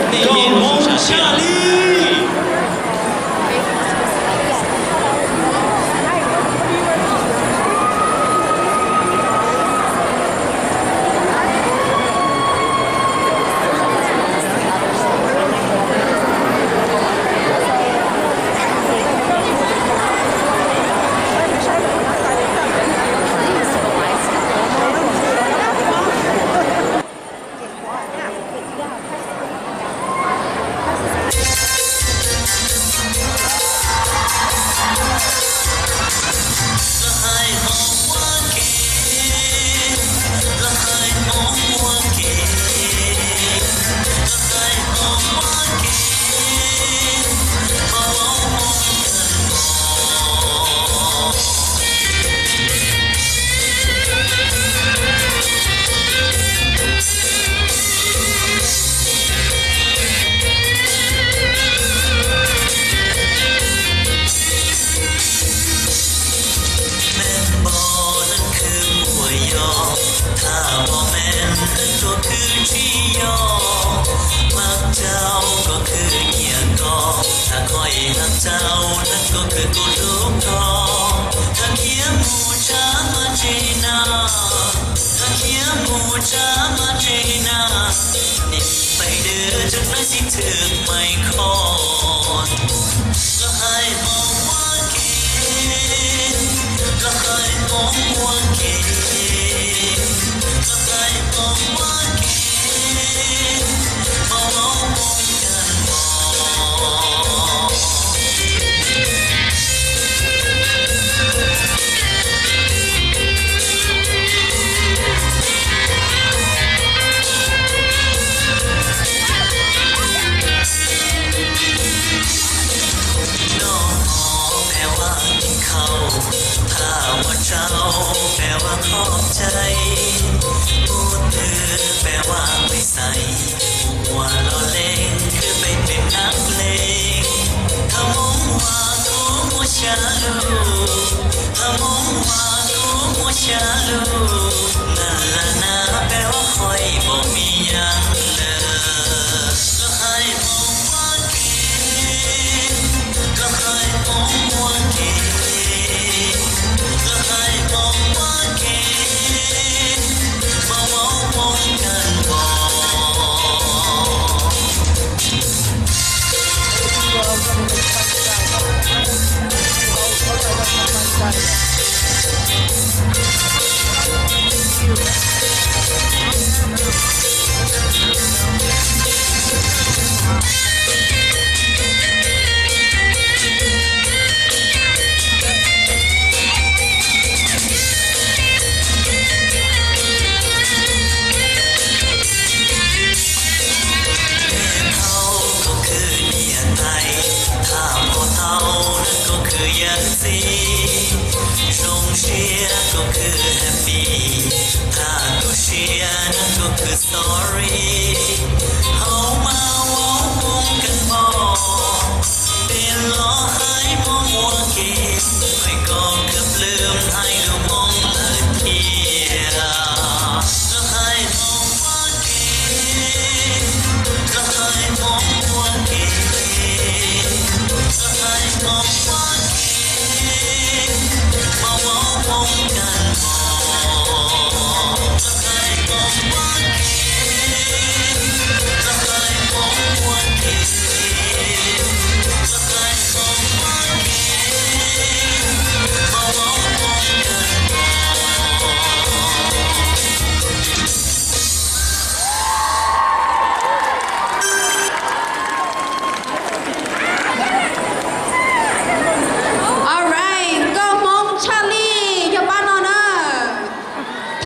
高蒙夏利。เจ้านั้นก็คือกุลูกทองถ้าเขียนมูจามาเจนาถ้าเขียนมูจามาเจนานี่ไปเดือจนไม่สิ้นถึงไม่คอนก็ให้มองว่าเกก็ให้มองว่าเกก็ให้มองว่าเกมองกันมองถ้าว่าเจ้าแปลว่าขอบใจพูดเธอแปลว่าไม่ใส่หัวเราเล่งคือไปเป็นนักเลงถ้ามองว่ากูมัวชาลูถ้ามองว่ากูมัวชาลูนั่นละนะแปลว่าคอยบ่มียังเลยก็ให้มองว่าเกก็ให้มองว่าเกก็ให้มองว่าเกมองกันมองอย่างสิส่งเชียร์ก็คือแฮปปี้ถ้าก็เชียร์นั่นก็คือ sorry